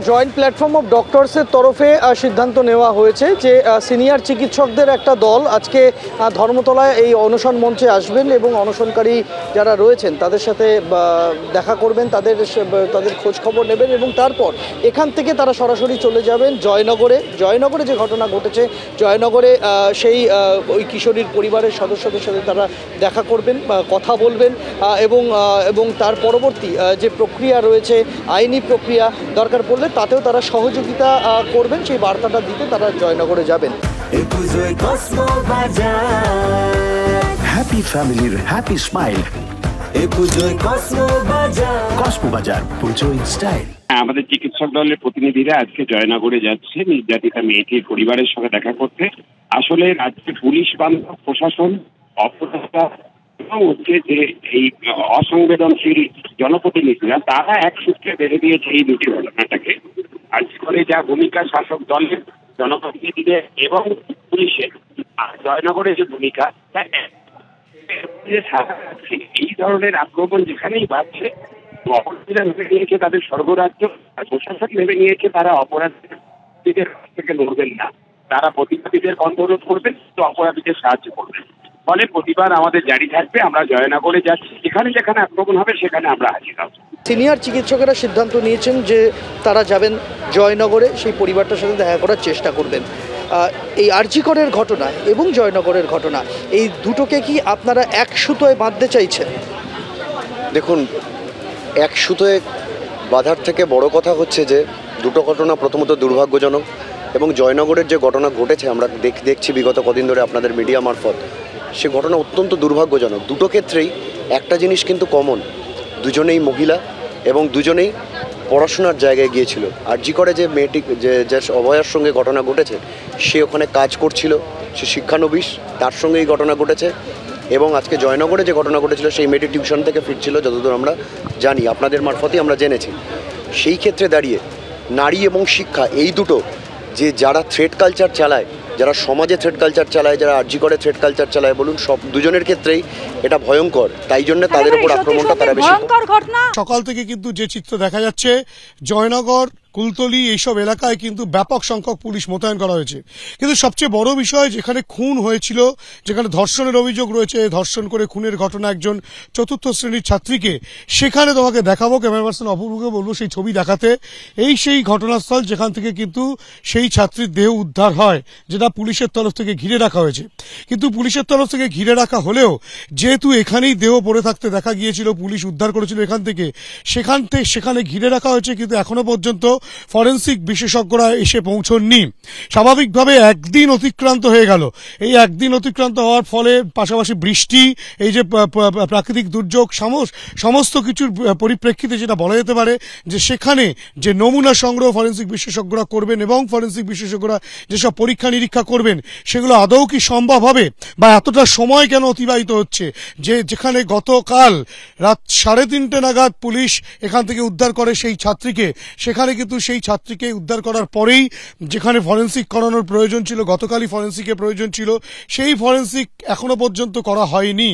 Joint platform of ডক্টরসের তরফে সিদ্ধান্ত নেওয়া হয়েছে যে সিনিয়র চিকিৎসকদের একটা দল আজকে ধর্মতলায় এই অনশন মঞ্চে আসবেন এবং অনশনকারী যারা রয়েছেন তাদের সাথে দেখা করবেন, তাদের খোঁজ খবর নেবেন এবং তারপর এখান থেকে তারা সরাসরি চলে যাবেন জয়নগরে যে ঘটনা ঘটেছে জয়নগরে সেই ওই কিশোরীর পরিবারের সদস্যদের সাথে তারা দেখা করবেন, কথা বলবেন এবং তার পরবর্তী যে প্রক্রিয়া রয়েছে আইনি প্রক্রিয়া দরকার পড়লে তাতেও তারা সহযোগিতা করবেন, সেই বার্তাটা দিতে তারা জয়নগরে যাবেন। হ্যাপি ফ্যামিলির হ্যাপি স্মাইল, কসমো বাজার, পুজোয় স্টাইল। আমাদের চিকিৎসক দলের প্রতিনিধিরা আজকে জয়নগরে যাচ্ছে নির্যাতিতা মেয়েটির পরিবারের সঙ্গে দেখা করতে। আসলে রাজ্যের পুলিশ বান্ধব প্রশাসন, অপরাধা এবং হচ্ছে যে এই অসংবেদনশীল জনপ্রতিনিধিরা তারা এক সূত্রে বেঁধে দিয়েছে এই দুটি ঘটনাটাকে। আজকে করে যা ভূমিকা শাসক দলের, জনপ্রতিনিধিদের এবং পুলিশের, আর জয়নগরে যে ভূমিকা, এই ধরনের আক্রমণ যেখানেই বাড়ছে অপরাধীরা ভেবে নিয়েছে তাদের স্বর্গরাজ্য, আর প্রশাসন ভেবে নিয়েছে তারা অপরাধীদের থেকে লড়বেন না, তারা প্রতিবাদীদের কণ্ঠরোধ করবেন, তো অপরাধীদের সাহায্য করবেন। ফলে প্রতিবাদ আমাদের জারি থাকবে। আমরা জয়নগরে যাচ্ছি, যেখানে যেখানে আক্রমণ হবে সেখানে আমরা হাজির হব। সিনিয়র চিকিৎসকেরা সিদ্ধান্ত নিয়েছেন যে তারা যাবেন জয়নগরে, সেই পরিবারটার সাথে দেখা করার চেষ্টা করবেন। এই আরজিকরের ঘটনা এবং জয়নগরের ঘটনা, এই দুটোকে কি আপনারা এক সুতোয় বাঁধতে চাইছেন? দেখুন, এক সুতোয় বাঁধার থেকে বড় কথা হচ্ছে যে দুটো ঘটনা প্রথমত দুর্ভাগ্যজনক, এবং জয়নগরের যে ঘটনা ঘটেছে আমরা দেখছি বিগত কদিন ধরে আপনাদের মিডিয়া মারফত, সে ঘটনা অত্যন্ত দুর্ভাগ্যজনক। দুটো ক্ষেত্রেই একটা জিনিস কিন্তু কমন, দুজনেই মহিলা এবং দুজনেই পড়াশোনার জায়গায় গিয়েছিল। আরজি করে যে মেয়েটি যে অভয়ার সঙ্গে ঘটনা ঘটেছে, সে ওখানে কাজ করছিল, সে শিক্ষানবিশ, তার সঙ্গে এই ঘটনা ঘটেছে। এবং আজকে জয়নগরে যে ঘটনা ঘটেছিল সেই মেয়েটি টিউশন থেকে ফিরছিল, যতদূর আমরা জানি, আপনাদের মারফতই আমরা জেনেছি। সেই ক্ষেত্রে দাঁড়িয়ে নারী এবং শিক্ষা এই দুটো যে যারা থ্রেড কালচার চালায়, যারা সমাজে থ্রেড কালচার চালায়, যারা আরজি করে থ্রেড কালচার চালায় বলুন, সব দুজনের ক্ষেত্রেই এটা ভয়ঙ্কর। তাই জন্য তাদের উপর আক্রমণটা তারা বেশি। সকাল থেকে কিন্তু যে চিত্র দেখা যাচ্ছে, জয়নগর, কুলতলি এইসব এলাকায় কিন্তু ব্যাপক সংখ্যক পুলিশ মোতায়েন করা হয়েছে। কিন্তু সবচেয়ে বড় বিষয়, যেখানে খুন হয়েছিল, যেখানে ধর্ষণের অভিযোগ রয়েছে, ধর্ষণ করে খুনের ঘটনা একজন চতুর্থ শ্রেণীর ছাত্রীকে, সেখানে তোমাকে দেখাবো, ক্যামেরা পার্সন অপূর্বকে বলবো সেই ছবি দেখাতে। সেই ঘটনাস্থল যেখান থেকে কিন্তু সেই ছাত্রীর দেহ উদ্ধার হয়, যেটা পুলিশের তরফ থেকে ঘিরে রাখা হয়েছে। কিন্তু পুলিশের তরফ থেকে ঘিরে রাখা হলেও যেহেতু এখানেই দেহ পড়ে থাকতে দেখা গিয়েছিল, পুলিশ উদ্ধার করেছিল এখান থেকে, সেখানে ঘিরে রাখা হয়েছে, কিন্তু এখনো পর্যন্ত ফরেন্সিক বিশেষজ্ঞরা এসে পৌঁছননি। স্বাভাবিকভাবে একদিন অতিক্রান্ত হয়ে গেল। এই একদিন অতিক্রান্ত হওয়ার ফলে পাশাপাশি বৃষ্টি, এই যে প্রাকৃতিক দুর্যোগ, সমস্ত কিছুর পরিপ্রেক্ষিতে যেটা বলা যেতে পারে যে সেখানে যে নমুনা সংগ্রহ ফরেন্সিক বিশেষজ্ঞরা করবেন এবং ফরেন্সিক বিশেষজ্ঞরা যেসব পরীক্ষা নিরীক্ষা করবেন, সেগুলো আদৌ কি সম্ভব হবে, বা এতটা সময় কেন অতিবাহিত হচ্ছে? যেখানে গতকাল রাত 3:30 নাগাদ পুলিশ এখান থেকে উদ্ধার করে সেই ছাত্রীকে, সেখানে কিন্তু সেই ছাত্রীকে উদ্ধার করার পরেই যেখানে ফরেন্সিক করানোর প্রয়োজন ছিল, গতকালই ফরেন্সিকের প্রয়োজন ছিল, সেই ফরেন্সিক এখনো পর্যন্ত করা হয়নি।